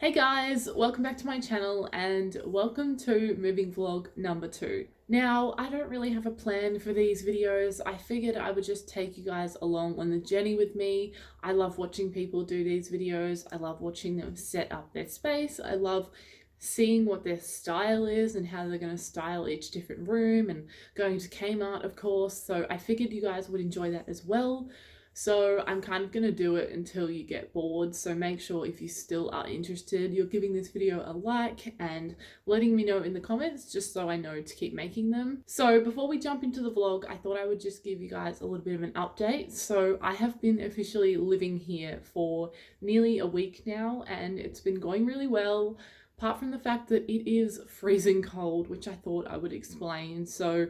Hey guys, welcome back to my channel and welcome to moving vlog number 2. Now, I don't really have a plan for these videos. I figured I would just take you guys along on the journey with me. I love watching people do these videos. I love watching them set up their space. I love seeing what their style is and how they're going to style each different room, and going to Kmart, of course. So I figured you guys would enjoy that as well. So I'm kind of going to do it until you get bored. So make sure if you still are interested, you're giving this video a like and letting me know in the comments, just so I know to keep making them. So before we jump into the vlog, I thought I would just give you guys a little bit of an update. So I have been officially living here for nearly a week now, and it's been going really well, apart from the fact that it is freezing cold, which I thought I would explain. So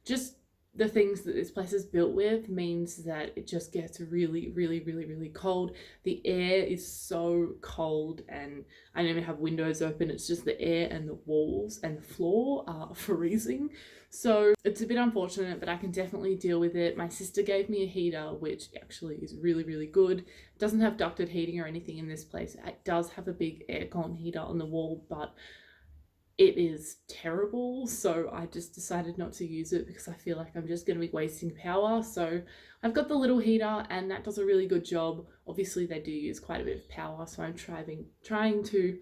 just the things that this place is built with means that it just gets really cold. The air is so cold, and I don't even have windows open. It's just the air, and the walls and the floor are freezing. So it's a bit unfortunate, but I can definitely deal with it. My sister gave me a heater, which actually is really good. It doesn't have ducted heating or anything in this place. It does have a big aircon heater on the wall, but it is terrible, so I just decided not to use it because I feel like I'm just going to be wasting power. So I've got the little heater, and that does a really good job. Obviously they do use quite a bit of power, so I'm trying to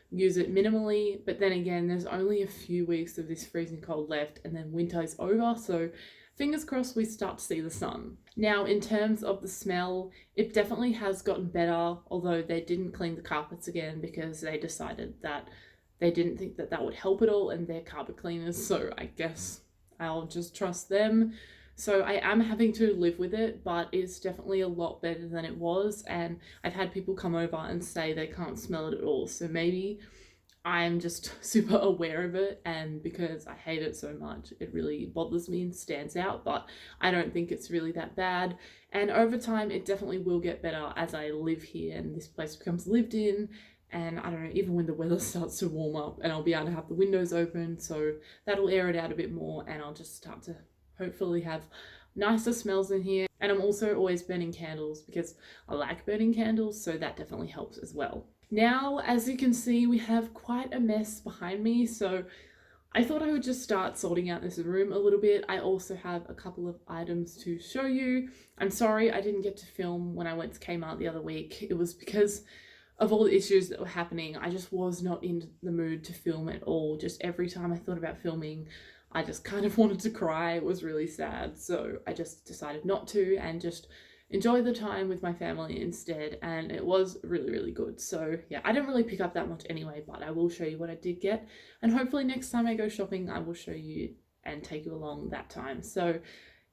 use it minimally, but then again, there's only a few weeks of this freezing cold left and then winter is over, so fingers crossed we start to see the sun. Now, in terms of the smell, it definitely has gotten better, although they didn't clean the carpets again because they decided that they didn't think that that would help at all, and they're carpet cleaners, so I guess I'll just trust them. So I am having to live with it, but it's definitely a lot better than it was, and I've had people come over and say they can't smell it at all, so maybe I'm just super aware of it, and because I hate it so much, it really bothers me and stands out, but I don't think it's really that bad. And over time, it definitely will get better as I live here and this place becomes lived in. And I don't know, even when the weather starts to warm up, and I'll be able to have the windows open, so that'll air it out a bit more, and I'll just start to hopefully have nicer smells in here. And I'm also always burning candles because I like burning candles, so that definitely helps as well. Now, as you can see, we have quite a mess behind me, so I thought I would just start sorting out this room a little bit. I also have a couple of items to show you. I'm sorry I didn't get to film when I went to Kmart the other week. It was because of all the issues that were happening. I just was not in the mood to film at all. Just every time I thought about filming, I just kind of wanted to cry. It was really sad. So I just decided not to and just enjoy the time with my family instead. And it was really good. So yeah, I didn't really pick up that much anyway, but I will show you what I did get. And hopefully next time I go shopping, I will show you and take you along that time. So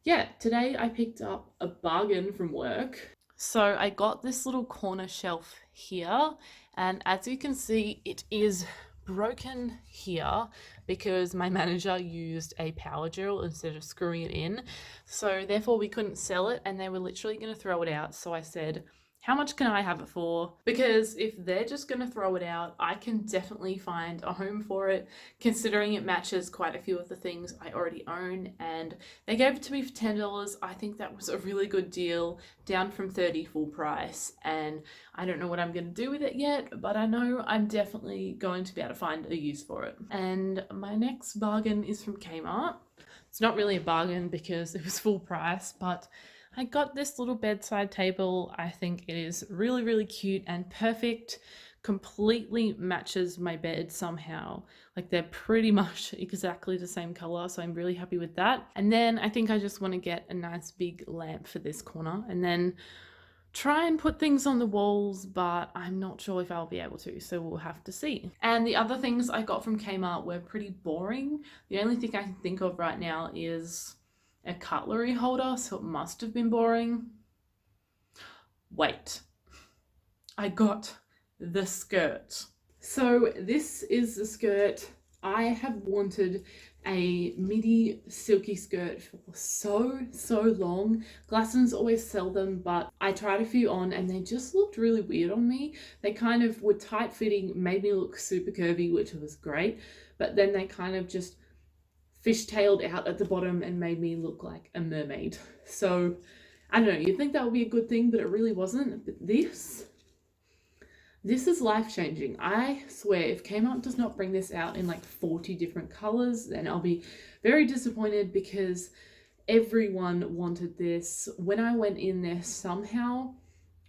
yeah, today I picked up a bargain from work. So I got this little corner shelf here, and as you can see, it is broken here because my manager used a power drill instead of screwing it in. So therefore we couldn't sell it, and they were literally going to throw it out. So I said, how much can I have it for? Because if they're just going to throw it out, I can definitely find a home for it, considering it matches quite a few of the things I already own. And they gave it to me for $10. I think that was a really good deal, down from $30 full price. And I don't know what I'm going to do with it yet, but I know I'm definitely going to be able to find a use for it. And my next bargain is from Kmart. It's not really a bargain because it was full price, but I got this little bedside table. I think it is really cute and perfect. Completely matches my bed somehow. Like, they're pretty much exactly the same color, so I'm really happy with that. And then I think I just want to get a nice big lamp for this corner, and then try and put things on the walls, but I'm not sure if I'll be able to, so we'll have to see. And the other things I got from Kmart were pretty boring. The only thing I can think of right now is a cutlery holder, so it must have been boring. Wait, I got the skirt. So this is the skirt. I have wanted a midi silky skirt for so long. Glassons always sell them, but I tried a few on and they just looked really weird on me. They kind of were tight fitting, made me look super curvy, which was great, but then they kind of just fishtailed out at the bottom and made me look like a mermaid. So I don't know, you'd think that would be a good thing, but it really wasn't. But this This is life-changing. I swear, if Kmart does not bring this out in like 40 different colors, then I'll be very disappointed because everyone wanted this. When I went in there, somehow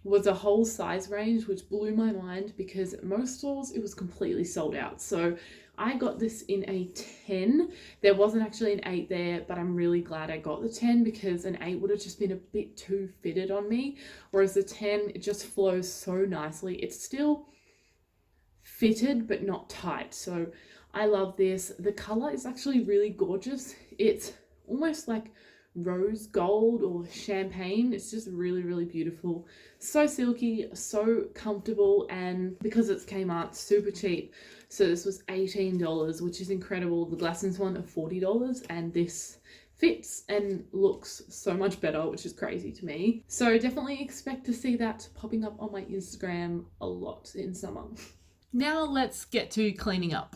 was a whole size range, which blew my mind because at most stores it was completely sold out. So I got this in a 10. There wasn't actually an 8 there, but I'm really glad I got the 10 because an 8 would have just been a bit too fitted on me. Whereas the 10, it just flows so nicely. It's still fitted, but not tight. So I love this. The color is actually really gorgeous. It's almost like rose gold or champagne. It's just really, really beautiful. So silky, so comfortable, and because it's Kmart, super cheap. So this was $18, which is incredible. The Glassons one of $40, and this fits and looks so much better, which is crazy to me. So definitely expect to see that popping up on my Instagram a lot in summer. Now let's get to cleaning up.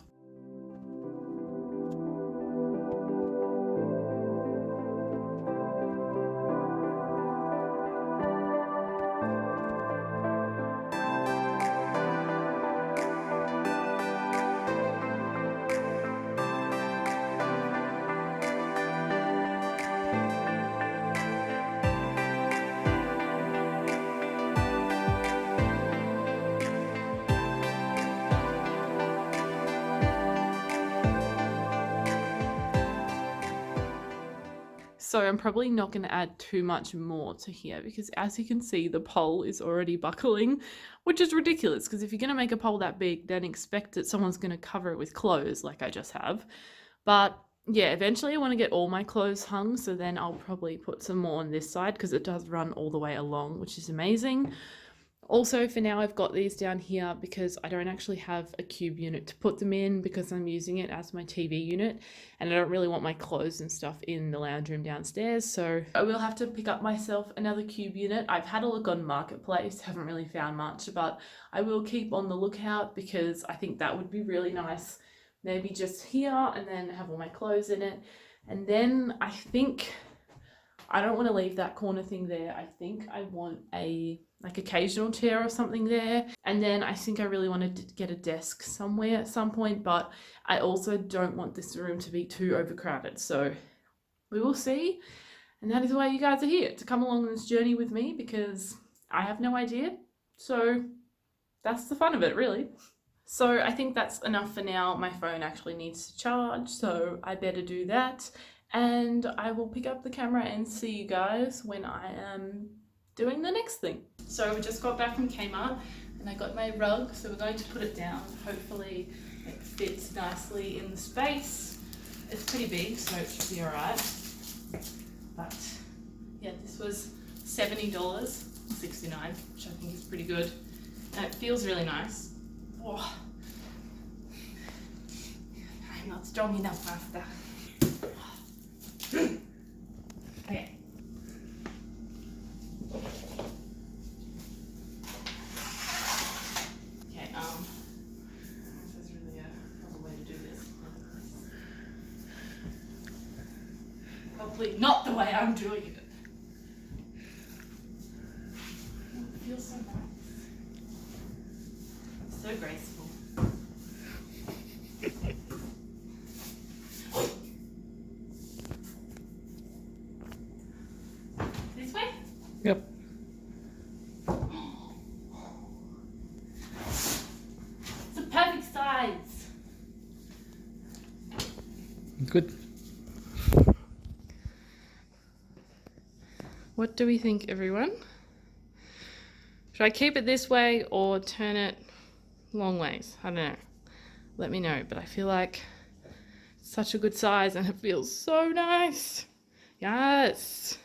So I'm probably not going to add too much more to here because as you can see, the pole is already buckling, which is ridiculous because if you're going to make a pole that big, then expect that someone's going to cover it with clothes like I just have. But yeah, eventually I want to get all my clothes hung, so then I'll probably put some more on this side because it does run all the way along, which is amazing. Also, for now, I've got these down here because I don't actually have a cube unit to put them in because I'm using it as my TV unit and I don't really want my clothes and stuff in the lounge room downstairs. So I will have to pick up myself another cube unit. I've had a look on Marketplace, haven't really found much, but I will keep on the lookout because I think that would be really nice. Maybe just here and then have all my clothes in it. And then I think I don't want to leave that corner thing there. I think I want a like occasional chair or something there. And then I think I really wanted to get a desk somewhere at some point, but I also don't want this room to be too overcrowded. So we will see. And that is why you guys are here, to come along on this journey with me because I have no idea. So that's the fun of it, really. So I think that's enough for now. My phone actually needs to charge, so I better do that. And I will pick up the camera and see you guys when I am doing the next thing. So we just got back from Kmart and I got my rug, so we're going to put it down. Hopefully it fits nicely in the space. It's pretty big, so it should be alright. But yeah, this was $70, $69, which I think is pretty good. And it feels really nice. Oh, I'm not strong enough after. Okay. Okay, this is really a proper way to do this. Probably not the way I'm doing it. It feels so nice. So graceful. This way? Yep. It's a perfect size. Good. What do we think, everyone? Should I keep it this way or turn it long ways? I don't know. Let me know, but I feel like it's such a good size and it feels so nice. Yes.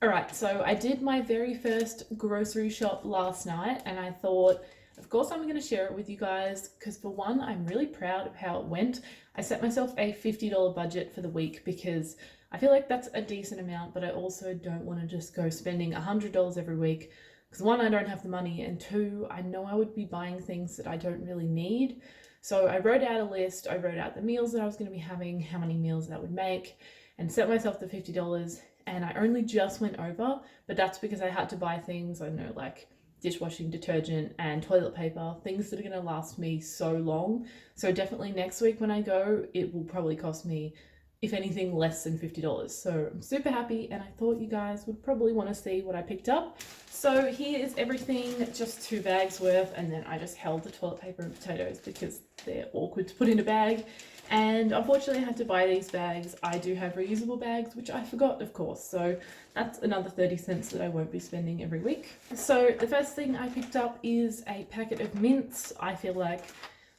All right, so I did my very first grocery shop last night and I thought, of course I'm going to share it with you guys because for one, I'm really proud of how it went. I set myself a $50 budget for the week because I feel like that's a decent amount, but I also don't want to just go spending $100 every week because one, I don't have the money, and two, I know I would be buying things that I don't really need. So I wrote out a list, I wrote out the meals that I was going to be having, how many meals that would make, and set myself the $50. And I only just went over, but that's because I had to buy things, I don't know, like dishwashing detergent and toilet paper, things that are going to last me so long. So definitely next week when I go, it will probably cost me, if anything, less than $50. So I'm super happy, and I thought you guys would probably want to see what I picked up. So here is everything, just 2 bags worth, and then I just held the toilet paper and potatoes because they're awkward to put in a bag. And unfortunately I had to buy these bags. I do have reusable bags, which I forgot, of course, so that's another 30 cents that I won't be spending every week. So the first thing I picked up is a packet of mince. I feel like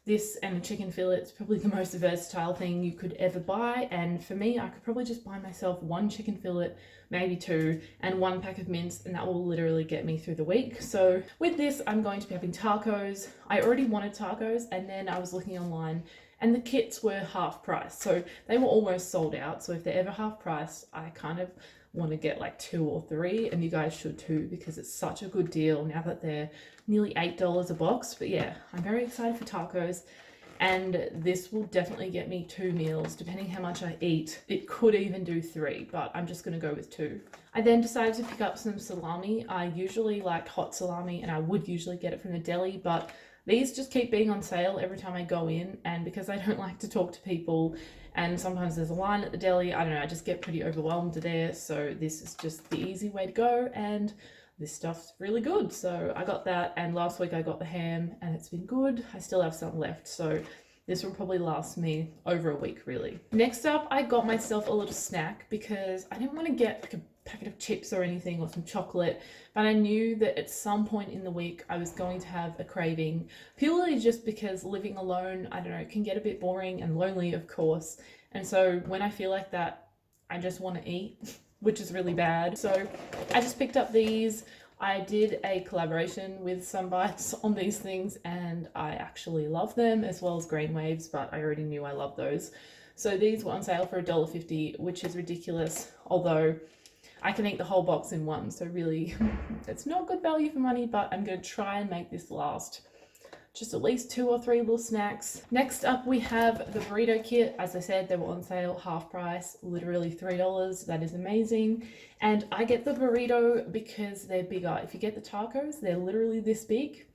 this and a chicken fillet is probably the most versatile thing you could ever buy, and for me, I could probably just buy myself 1 chicken fillet, maybe 2, and 1 pack of mince, and that will literally get me through the week. So with this, I'm going to be having tacos. I already wanted tacos, and then I was looking online, and the kits were half price, so they were almost sold out. So if they're ever half price, I kind of want to get like 2 or 3, and you guys should too, because it's such a good deal now that they're nearly $8 a box. But yeah, I'm very excited for tacos, and this will definitely get me 2 meals depending how much I eat. It could even do 3, but I'm just going to go with 2. I then decided to pick up some salami. I usually like hot salami, and I would usually get it from the deli, but these just keep being on sale every time I go in, and because I don't like to talk to people and sometimes there's a line at the deli, I don't know, I just get pretty overwhelmed there. So this is just the easy way to go, and this stuff's really good. So I got that, and last week I got the ham, and it's been good. I still have some left, so this will probably last me over a week, really. Next up, I got myself a little snack because I didn't want to get like a packet of chips or anything or some chocolate, but I knew that at some point in the week I was going to have a craving, purely just because living alone, I don't know, it can get a bit boring and lonely, of course. And so when I feel like that, I just want to eat, which is really bad. So I just picked up these. I did a collaboration with Some Bites on these things, and I actually love them, as well as Green Waves, but I already knew I loved those. So these were on sale for $1.50, which is ridiculous, although I can eat the whole box in one, so really it's not good value for money, but I'm going to try and make this last just at least 2 or 3 little snacks. Next up, we have the burrito kit. As I said, they were on sale half price, literally $3. That is amazing. And I get the burrito because they're bigger. If you get the tacos, they're literally this big.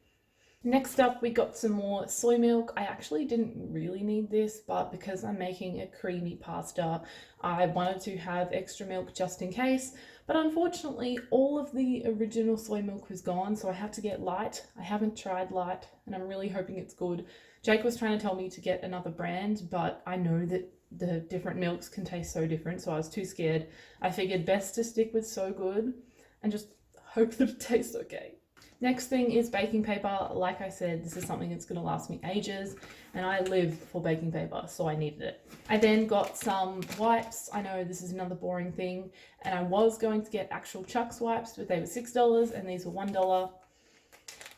Next up, we got some more soy milk. I actually didn't really need this, but because I'm making a creamy pasta, I wanted to have extra milk just in case. But unfortunately, all of the original soy milk was gone, so I had to get light. I haven't tried light, and I'm really hoping it's good. Jake was trying to tell me to get another brand, but I know that the different milks can taste so different, so I was too scared. I figured best to stick with So Good and just hope that it tastes okay. Next thing is baking paper. Like I said, this is something that's going to last me ages, and I live for baking paper, so I needed it. I then got some wipes. I know this is another boring thing, and I was going to get actual Chuck's wipes, but they were $6 and these were $1.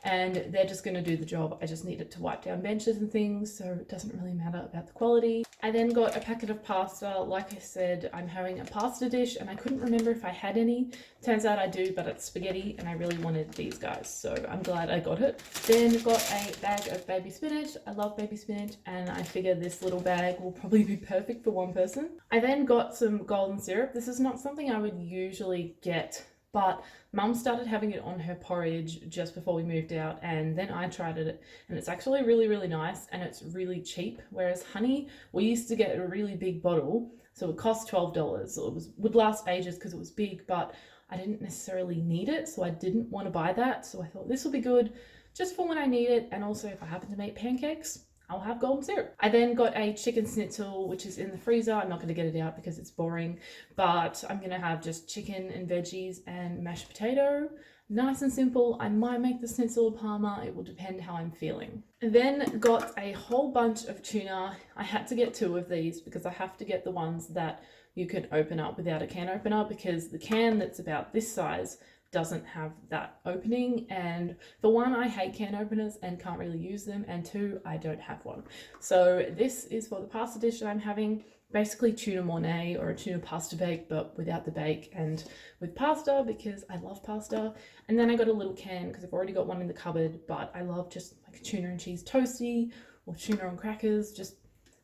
And they're just going to do the job. I just need it to wipe down benches and things, so it doesn't really matter about the quality. I then got a packet of pasta. Like I said, I'm having a pasta dish, and I couldn't remember if I had any. Turns out I do, but it's spaghetti, and I really wanted these guys, so I'm glad I got it. Then got a bag of baby spinach. I love baby spinach, and I figure this little bag will probably be perfect for one person. I then got some golden syrup. This is not something I would usually get, but Mum started having it on her porridge just before we moved out, and then I tried it, and it's actually really, really nice, and it's really cheap. Whereas honey, we used to get a really big bottle, so it cost $12. So it would last ages because it was big, but I didn't necessarily need it, so I didn't want to buy that. So I thought this will be good just for when I need it, and also if I happen to make pancakes, I'll have golden syrup. I then got a chicken schnitzel, which is in the freezer. I'm not going to get it out because it's boring, but I'm going to have just chicken and veggies and mashed potato. Nice and simple. I might make the schnitzel parma. It will depend how I'm feeling. And then got a whole bunch of tuna. I had to get 2 of these because I have to get the ones that you can open up without a can opener, because the can that's about this size doesn't have that opening, and for one, I hate can openers and can't really use them, and 2, I don't have one. So this is for the pasta dish that I'm having, basically tuna mornay or a tuna pasta bake, but without the bake and with pasta because I love pasta. And then I got a little can because I've already got one in the cupboard, but I love just like a tuna and cheese toasty or tuna on crackers, just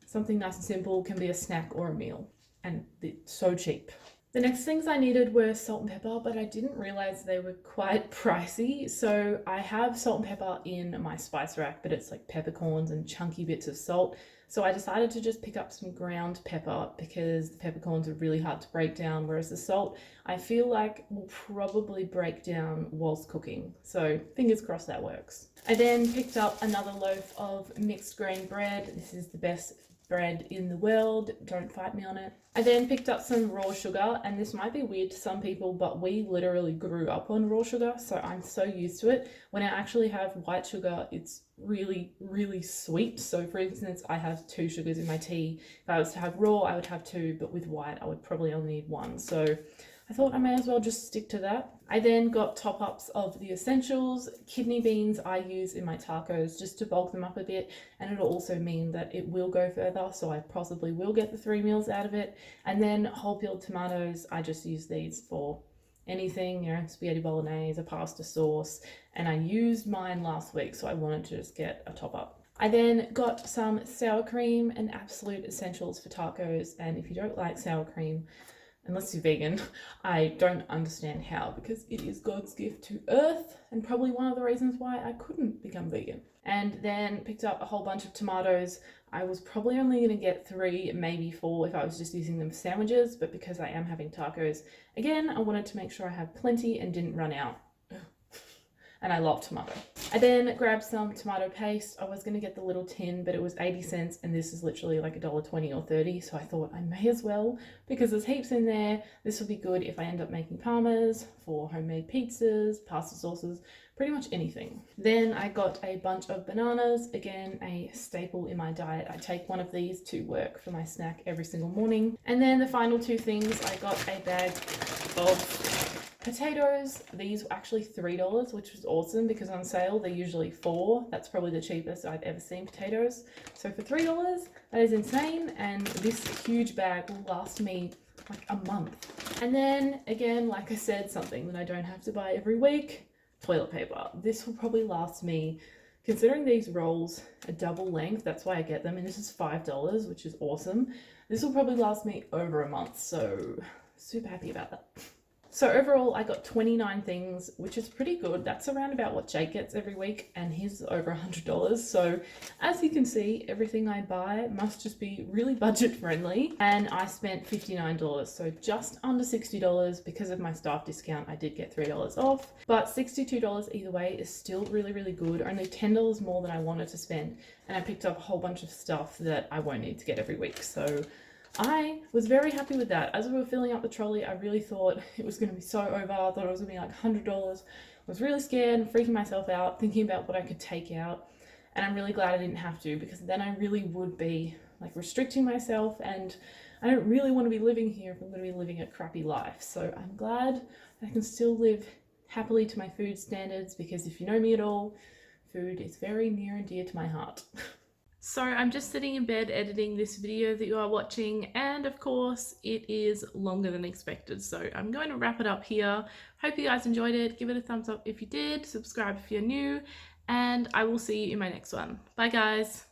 something nice and simple, can be a snack or a meal, and it's so cheap. The next things I needed were salt and pepper, but I didn't realize they were quite pricey. So I have salt and pepper in my spice rack, but it's like peppercorns and chunky bits of salt. So I decided to just pick up some ground pepper because the peppercorns are really hard to break down, whereas the salt I feel like will probably break down whilst cooking. So fingers crossed that works. I then picked up another loaf of mixed grain bread. This is the best bread in the world, don't fight me on it. I then picked up some raw sugar, and this might be weird to some people, but we literally grew up on raw sugar, so I'm so used to it. When I actually have white sugar, it's really, really sweet. So for instance, I have 2 sugars in my tea. If I was to have raw, I would have 2, but with white, I would probably only need 1. So I thought I may as well just stick to that. I then got top-ups of the essentials. Kidney beans I use in my tacos just to bulk them up a bit, and it'll also mean that it will go further, so I possibly will get the 3 meals out of it. And then whole peeled tomatoes, I just use these for anything, you know, spaghetti bolognese, a pasta sauce, and I used mine last week, so I wanted to just get a top-up. I then got some sour cream and absolute essentials for tacos, and if you don't like sour cream, unless you're vegan, I don't understand how, because it is God's gift to earth and probably one of the reasons why I couldn't become vegan. And then picked up a whole bunch of tomatoes. I was probably only going to get 3, maybe 4 if I was just using them for sandwiches, but because I am having tacos, again, I wanted to make sure I had plenty and didn't run out. And I love tomato. I then grabbed some tomato paste. I was going to get the little tin, but it was 80 cents, and this is literally like $1.20 or 30, so I thought I may as well, because there's heaps in there. This will be good if I end up making parmas, for homemade pizzas, pasta sauces, pretty much anything. Then I got a bunch of bananas, again, a staple in my diet. I take one of these to work for my snack every single morning. And then the final 2 things, I got a bag of potatoes. These were actually $3, which was awesome because on sale they're usually $4. That's probably the cheapest I've ever seen potatoes. So for $3, that is insane, and this huge bag will last me like a month. And then again, like I said, something that I don't have to buy every week, toilet paper. This will probably last me, considering these rolls are double length, that's why I get them, and this is $5, which is awesome. This will probably last me over a month, so super happy about that. So overall, I got 29 things, which is pretty good. That's around about what Jake gets every week, and his over $100. So as you can see, everything I buy must just be really budget friendly. And I spent $59, so just under $60 because of my staff discount. I did get $3 off, but $62 either way is still really, really good. Only $10 more than I wanted to spend. And I picked up a whole bunch of stuff that I won't need to get every week. So I was very happy with that. As we were filling up the trolley, I really thought it was going to be so over. I thought it was going to be like $100. I was really scared and freaking myself out, thinking about what I could take out. And I'm really glad I didn't have to, because then I really would be like restricting myself, and I don't really want to be living here if I'm going to be living a crappy life. So I'm glad I can still live happily to my food standards, because if you know me at all, food is very near and dear to my heart. So I'm just sitting in bed editing this video that you are watching, and of course it is longer than expected, so I'm going to wrap it up here. Hope you guys enjoyed it. Give it a thumbs up if you did, subscribe if you're new, and I will see you in my next one. Bye guys.